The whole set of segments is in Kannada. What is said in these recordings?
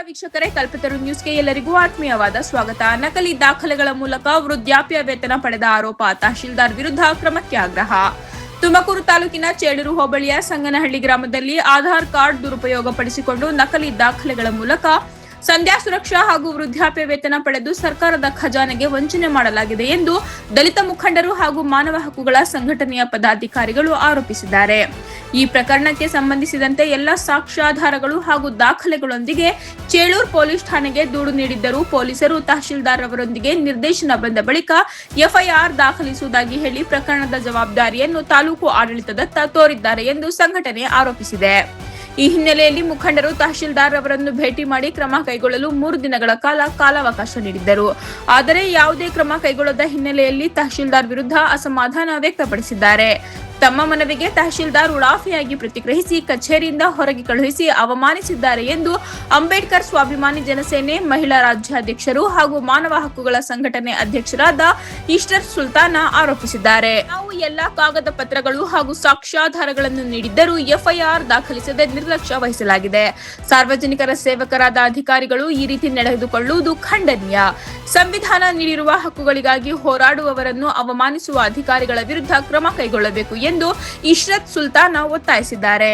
ವೀಕ್ಷಕರೇ, ಕಲ್ಪತರು ನ್ಯೂಸ್ಗೆ ಎಲ್ಲರಿಗೂ ಆತ್ಮೀಯವಾದ ಸ್ವಾಗತ. ನಕಲಿ ದಾಖಲೆಗಳ ಮೂಲಕ ವೃದ್ಧಾಪ್ಯ ವೇತನ ಪಡೆದ ಆರೋಪ, ತಹಶೀಲ್ದಾರ್ ವಿರುದ್ಧ ಕ್ರಮಕ್ಕೆ ಆಗ್ರಹ. ತುಮಕೂರು ತಾಲೂಕಿನ ಚೇಳೂರು ಹೋಬಳಿಯ ಸಂಗನಹಳ್ಳಿ ಗ್ರಾಮದಲ್ಲಿ ಆಧಾರ್ ಕಾರ್ಡ್ ದುರುಪಯೋಗ ಪಡಿಸಿಕೊಂಡು ನಕಲಿ ದಾಖಲೆಗಳ ಮೂಲಕ ಸಂಧ್ಯಾ ಸುರಕ್ಷಾ ಹಾಗೂ ವೃದ್ಧಾಪ್ಯ ವೇತನ ಪಡೆದು ಸರ್ಕಾರದ ಖಜಾನೆಗೆ ವಂಚನೆ ಮಾಡಲಾಗಿದೆ ಎಂದು ದಲಿತ ಮುಖಂಡರು ಹಾಗೂ ಮಾನವ ಹಕ್ಕುಗಳ ಸಂಘಟನೆಯ ಪದಾಧಿಕಾರಿಗಳು ಆರೋಪಿಸಿದ್ದಾರೆ. ಈ ಪ್ರಕರಣಕ್ಕೆ ಸಂಬಂಧಿಸಿದಂತೆ ಎಲ್ಲ ಸಾಕ್ಷ್ಯಾಧಾರಗಳು ಹಾಗೂ ದಾಖಲೆಗಳೊಂದಿಗೆ ಚೇಳೂರು ಪೊಲೀಸ್ ಠಾಣೆಗೆ ದೂರು ನೀಡಿದ್ದರೂ ಪೊಲೀಸರು ತಹಶೀಲ್ದಾರ್ ಅವರೊಂದಿಗೆ ನಿರ್ದೇಶನ ಬಂದ ಬಳಿಕ ಎಫ್ಐಆರ್ ದಾಖಲಿಸುವುದಾಗಿ ಹೇಳಿ ಪ್ರಕರಣದ ಜವಾಬ್ದಾರಿಯನ್ನು ತಾಲೂಕು ಆಡಳಿತದತ್ತ ತೋರಿದ್ದಾರೆ ಎಂದು ಸಂಘಟನೆ ಆರೋಪಿಸಿದೆ. ಈ ಹಿನ್ನೆಲೆಯಲ್ಲಿ ಮುಖಂಡರು ತಹಶೀಲ್ದಾರ್ ಅವರನ್ನು ಭೇಟಿ ಮಾಡಿ ಕ್ರಮ ಕೈಗೊಳ್ಳಲು 3 ದಿನಗಳ ಕಾಲಾವಕಾಶ ನೀಡಿದ್ದರು. ಆದರೆ ಯಾವುದೇ ಕ್ರಮ ಕೈಗೊಳ್ಳದ ಹಿನ್ನೆಲೆಯಲ್ಲಿ ತಹಶೀಲ್ದಾರ್ ವಿರುದ್ಧ ಅಸಮಾಧಾನ ವ್ಯಕ್ತಪಡಿಸಿದ್ದಾರೆ. ತಮ್ಮ ಮನವಿಗೆ ತಹಶೀಲ್ದಾರ್ ಉಡಾಫೆಯಾಗಿ ಪ್ರತಿಕ್ರಿಯಿಸಿ ಕಚೇರಿಯಿಂದ ಹೊರಗೆ ಕಳುಹಿಸಿ ಅವಮಾನಿಸಿದ್ದಾರೆ ಎಂದು ಅಂಬೇಡ್ಕರ್ ಸ್ವಾಭಿಮಾನಿ ಜನಸೇನೆ ಮಹಿಳಾ ರಾಜ್ಯಾಧ್ಯಕ್ಷರು ಹಾಗೂ ಮಾನವ ಹಕ್ಕುಗಳ ಸಂಘಟನೆ ಅಧ್ಯಕ್ಷರಾದ ಇಷ್ಟರ್ ಸುಲ್ತಾನ ಆರೋಪಿಸಿದ್ದಾರೆ. ನಾವು ಎಲ್ಲಾ ಕಾಗದ ಪತ್ರಗಳು ಹಾಗೂ ಸಾಕ್ಷ್ಯಾಧಾರಗಳನ್ನು ನೀಡಿದ್ದರೂ ಎಫ್ಐಆರ್ ದಾಖಲಿಸದೆ ನಿರ್ಲಕ್ಷ್ಯ ವಹಿಸಲಾಗಿದೆ. ಸಾರ್ವಜನಿಕರ ಸೇವಕರಾದ ಅಧಿಕಾರಿಗಳು ಈ ರೀತಿ ನಡೆದುಕೊಳ್ಳುವುದು ಖಂಡನೀಯ. ಸಂವಿಧಾನ ನೀಡಿರುವ ಹಕ್ಕುಗಳಿಗಾಗಿ ಹೋರಾಡುವವರನ್ನು ಅವಮಾನಿಸುವ ಅಧಿಕಾರಿಗಳ ವಿರುದ್ಧ ಕ್ರಮ ಕೈಗೊಳ್ಳಬೇಕು ಎಂದು ಇಶ್ರತ್ ಸುಲ್ತಾನ ಒತ್ತಾಯಿಸಿದ್ದಾರೆ.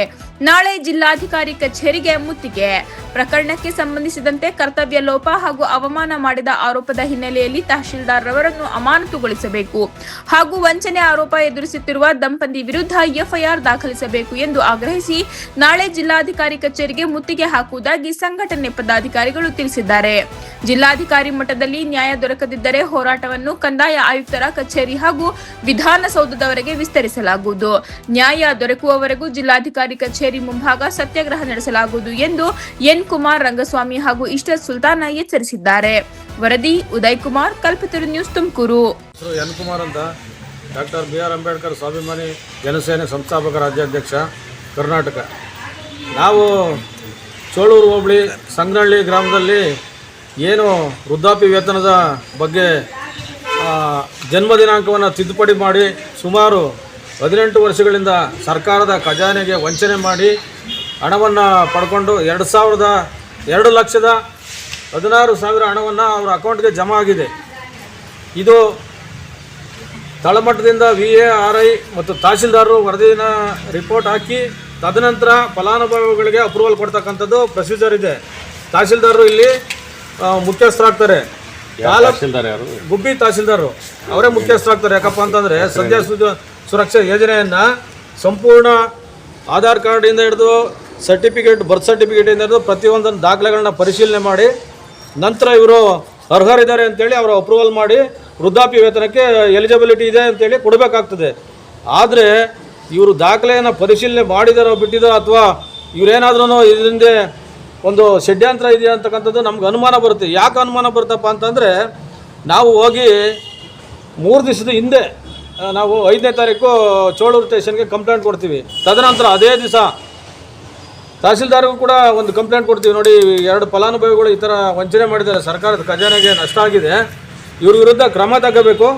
ನಾಳೆ ಜಿಲ್ಲಾಧಿಕಾರಿ ಕಚೇರಿಗೆ ಮುತ್ತಿಗೆ. ಪ್ರಕರಣಕ್ಕೆ ಸಂಬಂಧಿಸಿದಂತೆ ಕರ್ತವ್ಯ ಲೋಪ ಹಾಗೂ ಅವಮಾನ ಮಾಡಿದ ಆರೋಪದ ಹಿನ್ನೆಲೆಯಲ್ಲಿ ತಹಶೀಲ್ದಾರ್ ಅವರನ್ನು ಅಮಾನತುಗೊಳಿಸಬೇಕು ಹಾಗೂ ವಂಚನೆ ಆರೋಪ ಎದುರಿಸುತ್ತಿರುವ ದಂಪತಿ ವಿರುದ್ಧ ಎಫ್ಐಆರ್ ದಾಖಲಿಸಬೇಕು ಎಂದು ಆಗ್ರಹಿಸಿ ನಾಳೆ ಜಿಲ್ಲಾಧಿಕಾರಿ ಕಚೇರಿಗೆ ಮುತ್ತಿಗೆ ಹಾಕುವುದಾಗಿ ಸಂಘಟನೆ ಪದಾಧಿಕಾರಿಗಳು ತಿಳಿಸಿದ್ದಾರೆ. ಜಿಲ್ಲಾಧಿಕಾರಿ ಮಟ್ಟದಲ್ಲಿ ನ್ಯಾಯ ದೊರಕದಿದ್ದರೆ ಹೋರಾಟವನ್ನು ಕಂದಾಯ ಆಯುಕ್ತರ ಕಚೇರಿ ಹಾಗೂ ವಿಧಾನಸೌಧದವರೆಗೆ ವಿಸ್ತರಿಸಲಾಗುವುದು. ನ್ಯಾಯ ದೊರಕುವವರೆಗೂ ಜಿಲ್ಲಾಧಿಕಾರಿ ಕಚೇರಿ ಮುಂಭಾಗ ಸತ್ಯಾಗ್ರಹ ನಡೆಸಲಾಗುವುದು ಎಂದು ಎನ್ ಕುಮಾರ್ ರಂಗಸ್ವಾಮಿ ಹಾಗೂ ಇಷ್ಟರ್ ಸುಲ್ತಾನ ಎಚ್ಚರಿಸಿದ್ದಾರೆ. ವರದಿ ಉದಯ್ ಕುಮಾರ್, ಕಲ್ಪತರು ನ್ಯೂಸ್, ತುಮಕೂರು. ಎನ್ ಕುಮಾರ್ ಅಂತ, ಡಾಕ್ಟರ್ BR ಅಂಬೇಡ್ಕರ್ ಸ್ವಾಭಿಮಾನಿ ಜನಸೇನೆ ಸಂಸ್ಥಾಪಕ ರಾಜ್ಯಾಧ್ಯಕ್ಷ, ಕರ್ನಾಟಕ. ನಾವು ಚೇಳೂರು ಹೋಬಳಿ ಸಂಗನಹಳ್ಳಿ ಗ್ರಾಮದಲ್ಲಿ ಏನು ವೃದ್ಧಾಪ್ಯ ವೇತನದ ಬಗ್ಗೆ ಜನ್ಮ ದಿನಾಂಕವನ್ನು ತಿದ್ದುಪಡಿ ಮಾಡಿ ಸುಮಾರು 18 ವರ್ಷಗಳಿಂದ ಸರ್ಕಾರದ ಖಜಾನೆಗೆ ವಂಚನೆ ಮಾಡಿ ಹಣವನ್ನು ಪಡ್ಕೊಂಡು 2,16,000 ಹಣವನ್ನು ಅವರ ಅಕೌಂಟ್ಗೆ ಜಮಾ ಆಗಿದೆ. ಇದು ತಳಮಟ್ಟದಿಂದ VARI ಮತ್ತು ತಹಶೀಲ್ದಾರರು ವರದಿನ ರಿಪೋರ್ಟ್ ಹಾಕಿ ತದನಂತರ ಫಲಾನುಭವಿಗಳಿಗೆ ಅಪ್ರೂವಲ್ ಕೊಡ್ತಕ್ಕಂಥದ್ದು ಪ್ರೊಸೀಜರ್ ಇದೆ. ತಹಶೀಲ್ದಾರರು ಇಲ್ಲಿ ಮುಖ್ಯಸ್ಥರಾಗ್ತಾರೆ. ಗುಬ್ಬಿ ತಹಶೀಲ್ದಾರರು ಅವರೇ ಮುಖ್ಯಸ್ಥರಾಗ್ತಾರೆ. ಯಾಕಪ್ಪ ಅಂತಂದರೆ ಸಂಧ್ಯಾ ಸುರಕ್ಷಾ ಯೋಜನೆಯನ್ನು ಸಂಪೂರ್ಣ ಆಧಾರ್ ಕಾರ್ಡಿಂದ ಹಿಡಿದು ಸರ್ಟಿಫಿಕೇಟ್, ಬರ್ತ್ ಸರ್ಟಿಫಿಕೇಟಿಂದ ಹಿಡಿದು ಪ್ರತಿಯೊಂದನ್ನು ದಾಖಲೆಗಳನ್ನ ಪರಿಶೀಲನೆ ಮಾಡಿ ನಂತರ ಇವರು ಅರ್ಹರಿದ್ದಾರೆ ಅಂತೇಳಿ ಅವರು ಅಪ್ರೂವಲ್ ಮಾಡಿ ವೃದ್ಧಾಪ್ಯ ವೇತನಕ್ಕೆ ಎಲಿಜಿಬಿಲಿಟಿ ಇದೆ ಅಂತೇಳಿ ಕೊಡಬೇಕಾಗ್ತದೆ. ಆದರೆ ಇವರು ದಾಖಲೆಯನ್ನು ಪರಿಶೀಲನೆ ಮಾಡಿದಾರೋ ಬಿಟ್ಟಿದಾರೋ ಅಥವಾ ಇವರೇನಾದ್ರೂ ಇದರಿಂದ ಒಂದು ಷಡ್ಯಂತ್ರ ಇದೆಯಾ ಅಂತಕ್ಕಂಥದ್ದು ನಮ್ಗೆ ಅನುಮಾನ ಬರುತ್ತೆ. ಯಾಕೆ ಅನುಮಾನ ಬರುತ್ತಪ್ಪ ಅಂತಂದರೆ ನಾವು ಹೋಗಿ 3 ದಿವಸದ ಹಿಂದೆ ನಾವು 5ನೇ ತಾರೀಕು ಚೇಳೂರು ಸ್ಟೇಷನ್ಗೆ ಕಂಪ್ಲೇಂಟ್ ಕೊಡ್ತೀವಿ. ತದನಂತರ ಅದೇ ದಿವಸ ತಹಶೀಲ್ದಾರ್ಗೂ ಕೂಡ ಒಂದು ಕಂಪ್ಲೇಂಟ್ ಕೊಡ್ತೀವಿ. ನೋಡಿ, 2 ಫಲಾನುಭವಿಗಳು ಈ ಥರ ವಂಚನೆ ಮಾಡಿದ್ದಾರೆ, ಸರ್ಕಾರದ ಖಜಾನೆಗೆ ನಷ್ಟ ಆಗಿದೆ, ಇವ್ರ ವಿರುದ್ಧ ಕ್ರಮ ತಗೋಬೇಕು,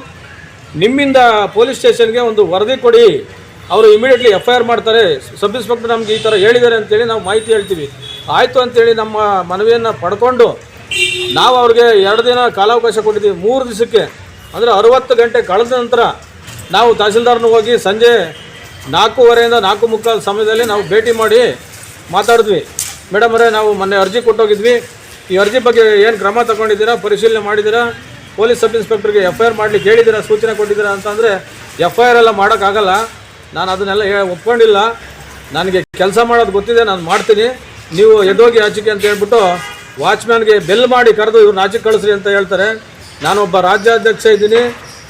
ನಿಮ್ಮಿಂದ ಪೊಲೀಸ್ ಸ್ಟೇಷನ್ಗೆ ಒಂದು ವರದಿ ಕೊಡಿ, ಅವರು ಇಮಿಡಿಯೇಟ್ಲಿ FIR ಮಾಡ್ತಾರೆ, ಸಬ್ ಇನ್ಸ್ಪೆಕ್ಟರ್ ನಮ್ಗೆ ಈ ಥರ ಹೇಳಿದ್ದಾರೆ ಅಂತೇಳಿ ನಾವು ಮಾಹಿತಿ ಹೇಳ್ತೀವಿ. ಆಯಿತು ಅಂತೇಳಿ ನಮ್ಮ ಮನವಿಯನ್ನು ಪಡ್ಕೊಂಡು ನಾವು ಅವ್ರಿಗೆ 2 ದಿನ ಕಾಲಾವಕಾಶ ಕೊಟ್ಟಿದ್ದೀವಿ. 3 ದಿವಸಕ್ಕೆ ಅಂದರೆ 60 ಗಂಟೆ ಕಳೆದ ನಂತರ ನಾವು ತಹಶೀಲ್ದಾರ್ನ ಹೋಗಿ ಸಂಜೆ 4:15 4:45 ಸಮಯದಲ್ಲಿ ನಾವು ಭೇಟಿ ಮಾಡಿ ಮಾತಾಡಿದ್ವಿ. ಮೇಡಮ್ ಅವರೇ, ನಾವು ಮೊನ್ನೆ ಅರ್ಜಿ ಕೊಟ್ಟೋಗಿದ್ವಿ, ಈ ಅರ್ಜಿ ಬಗ್ಗೆ ಏನು ಕ್ರಮ ತಗೊಂಡಿದ್ದೀರಾ, ಪರಿಶೀಲನೆ ಮಾಡಿದ್ದೀರಾ, ಪೊಲೀಸ್ ಸಬ್ ಇನ್ಸ್ಪೆಕ್ಟರ್ಗೆ FIR ಮಾಡಲಿಕ್ಕೆ ಹೇಳಿದ್ದೀರಾ, ಸೂಚನೆ ಕೊಟ್ಟಿದ್ದೀರಾ ಅಂತಂದರೆ FIR ಎಲ್ಲ ಮಾಡೋಕ್ಕಾಗಲ್ಲ, ನಾನು ಅದನ್ನೆಲ್ಲ ಒಪ್ಕೊಂಡಿಲ್ಲ, ನನಗೆ ಕೆಲಸ ಮಾಡೋದು ಗೊತ್ತಿದೆ, ನಾನು ಮಾಡ್ತೀನಿ, ನೀವು ಎದ್ದೋಗಿ ಆಚೆಗೆ ಅಂತ ಹೇಳ್ಬಿಟ್ಟು ವಾಚ್ಮ್ಯಾನ್ಗೆ ಬೆಲ್ ಮಾಡಿ ಕರೆದು ಇವ್ರನ್ನ ಆಚೆಗೆ ಕಳಿಸ್ರಿ ಅಂತ ಹೇಳ್ತಾರೆ. ನಾನೊಬ್ಬ ರಾಜ್ಯಾಧ್ಯಕ್ಷ ಇದ್ದೀನಿ,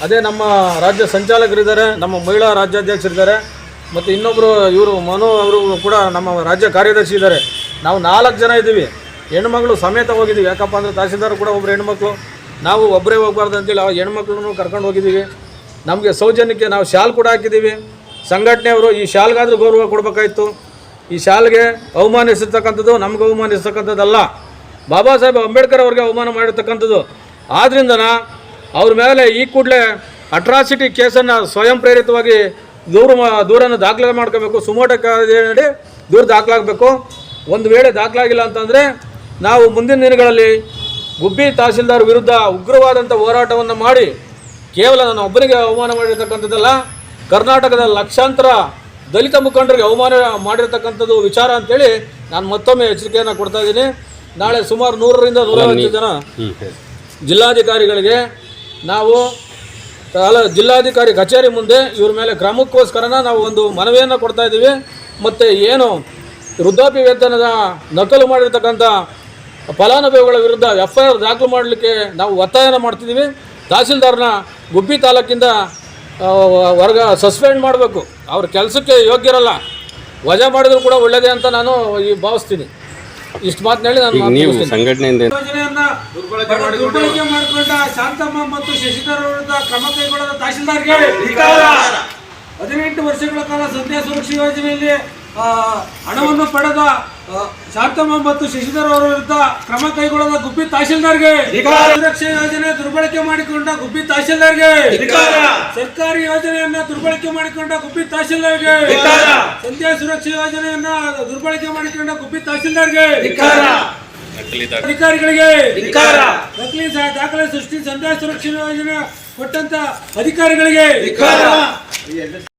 ಅದೇ ನಮ್ಮ ರಾಜ್ಯ ಸಂಚಾಲಕರಿದ್ದಾರೆ, ನಮ್ಮ ಮಹಿಳಾ ರಾಜ್ಯಾಧ್ಯಕ್ಷರಿದ್ದಾರೆ, ಮತ್ತು ಇನ್ನೊಬ್ಬರು ಇವರು ಮನು ಅವರು ಕೂಡ ನಮ್ಮ ರಾಜ್ಯ ಕಾರ್ಯದರ್ಶಿ ಇದ್ದಾರೆ. ನಾವು 4 ಜನ ಇದ್ದೀವಿ, ಹೆಣ್ಮಕ್ಳು ಸಮೇತ ಹೋಗಿದ್ದೀವಿ. ಯಾಕಪ್ಪ ಅಂದರೆ ತಹಶೀಲ್ದಾರ್ ಕೂಡ ಒಬ್ಬರು ಹೆಣ್ಮಕ್ಳು, ನಾವು ಒಬ್ಬರೇ ಹೋಗ್ಬಾರ್ದು ಅಂತೇಳಿ ಆ ಹೆಣ್ಮಕ್ಳನ್ನು ಕರ್ಕೊಂಡು ಹೋಗಿದ್ದೀವಿ. ನಮಗೆ ಸೌಜನ್ಯಕ್ಕೆ ನಾವು ಶಾಲ್ ಕೂಡ ಹಾಕಿದ್ದೀವಿ. ಸಂಘಟನೆಯವರು ಈ ಶಾಲ್ಗಾದರೂ ಗೌರವ ಕೊಡಬೇಕಾಯಿತು. ಈ ಶಾಲ್ಗೆ ಅವಮಾನಿಸಿರ್ತಕ್ಕಂಥದ್ದು ನಮ್ಗೆ ಅವಮಾನಿಸ್ತಕ್ಕಂಥದ್ದಲ್ಲ, ಬಾಬಾ ಸಾಹೇಬ್ ಅಂಬೇಡ್ಕರ್ ಅವ್ರಿಗೆ ಅವಮಾನ ಮಾಡಿರ್ತಕ್ಕಂಥದ್ದು. ಆದ್ದರಿಂದ ಅವ್ರ ಮೇಲೆ ಈ ಕೂಡಲೇ ಅಟ್ರಾಸಿಟಿ ಕೇಸನ್ನು ಸ್ವಯಂ ಪ್ರೇರಿತವಾಗಿ ದೂರನ್ನು ದಾಖಲೆ ಮಾಡ್ಕೋಬೇಕು. ಸುಮೋಟೋ ಕಾಯ್ದೆ ದೂರ ದಾಖಲಾಗಬೇಕು. ಒಂದು ವೇಳೆ ದಾಖಲಾಗಿಲ್ಲ ಅಂತಂದರೆ ನಾವು ಮುಂದಿನ ದಿನಗಳಲ್ಲಿ ಗುಬ್ಬಿ ತಹಸೀಲ್ದಾರ್ ವಿರುದ್ಧ ಉಗ್ರವಾದಂಥ ಹೋರಾಟವನ್ನು ಮಾಡಿ ಕೇವಲ ನಾನು ಒಬ್ಬನಿಗೆ ಅವಮಾನ ಮಾಡಿರ್ತಕ್ಕಂಥದ್ದಲ್ಲ, ಕರ್ನಾಟಕದ ಲಕ್ಷಾಂತರ ದಲಿತ ಮುಖಂಡರಿಗೆ ಅವಮಾನ ಮಾಡಿರ್ತಕ್ಕಂಥದ್ದು ವಿಚಾರ ಅಂತೇಳಿ ನಾನು ಮತ್ತೊಮ್ಮೆ ಎಚ್ಚರಿಕೆಯನ್ನು ಕೊಡ್ತಾ ಇದ್ದೀನಿ. ನಾಳೆ ಸುಮಾರು 100ರಿಂದ 150 ಜನ ಜಿಲ್ಲಾಧಿಕಾರಿಗಳಿಗೆ ನಾವು ಜಿಲ್ಲಾಧಿಕಾರಿ ಕಚೇರಿ ಮುಂದೆ ಇವ್ರ ಮೇಲೆ ಕ್ರಮಕ್ಕೋಸ್ಕರನ ನಾವು ಒಂದು ಮನವಿಯನ್ನು ಕೊಡ್ತಾ ಇದ್ದೀವಿ. ಮತ್ತು ಏನು ವೃದ್ಧಾಪ್ಯ ವೇತನದ ನಕಲು ಮಾಡಿರ್ತಕ್ಕಂಥ ಫಲಾನುಭವಿಗಳ ವಿರುದ್ಧ FIR ದಾಖಲು ಮಾಡಲಿಕ್ಕೆ ನಾವು ಒತ್ತಾಯನ ಮಾಡ್ತಿದ್ದೀವಿ. ತಹಸೀಲ್ದಾರ್ನ ಗುಬ್ಬಿ ತಾಲೂಕಿಂದ ಸಸ್ಪೆಂಡ್ ಮಾಡಬೇಕು, ಅವ್ರ ಕೆಲಸಕ್ಕೆ ಯೋಗ್ಯರಲ್ಲ, ವಜಾ ಮಾಡಿದ್ರು ಕೂಡ ಒಳ್ಳೆಯದೇ ಅಂತ ನಾನು ಭಾವಿಸ್ತೀನಿ. ಇಷ್ಟು ಮಾತನಾಡಿ ನಾನು ನೀವು ಸಂಘಟನೆಯಿಂದ ಯೋಜನೆಯನ್ನ ದುರ್ಬಳಕೆ ಮಾಡಿಕೊಂಡ ಶಾಂತಮ್ಮ ಮತ್ತು ಶಶಿಧರ್ ವಿರುದ್ಧ ಕ್ರಮ ಕೈಗೊಳ್ಳದ ತಹಸೀಲ್ದಾರ್ಗೆ 18 ವರ್ಷಗಳ ಕಾಲ ಸಂಧ್ಯಾ ಸುರಕ್ಷಾ ಯೋಜನೆಯಲ್ಲಿ ಹಣವನ್ನು ಪಡೆದ ಶಾಂತಮ್ಮ ಮತ್ತು ಶಶಿಧರ್ ಅವರ ವಿರುದ್ಧ ಕ್ರಮ ಕೈಗೊಳ್ಳದ ಗುಬ್ಬಿ ತಹಸೀಲ್ದಾರ್ಗೆ, ಸುರಕ್ಷಾ ಯೋಜನೆ ದುರ್ಬಳಕೆ ಮಾಡಿಕೊಂಡ ಗುಬ್ಬಿ ತಹಸೀಲ್ದಾರ್ಗೆ, ಸರ್ಕಾರಿ ಯೋಜನೆಯನ್ನ ದುರ್ಬಳಕೆ ಮಾಡಿಕೊಂಡ ಗುಬ್ಬಿ ತಹಸೀಲ್ದಾರ್ಗೆ, ಸಂಧ್ಯಾ ಸುರಕ್ಷಾ ಯೋಜನೆಯನ್ನ ದುರ್ಬಳಕೆ ಮಾಡಿಕೊಂಡ ಗುಬ್ಬಿ ತಹಸೀಲ್ದಾರ್ಗೆ, ಅಧಿಕಾರಿಗಳಿಗೆ ನಕಲಿ ದಾಖಲೆ ಸೃಷ್ಟಿ ಸಂಧ್ಯಾ ಸುರಕ್ಷಾ ಯೋಜನೆ ಕೊಟ್ಟಂತ ಅಧಿಕಾರಿಗಳಿಗೆ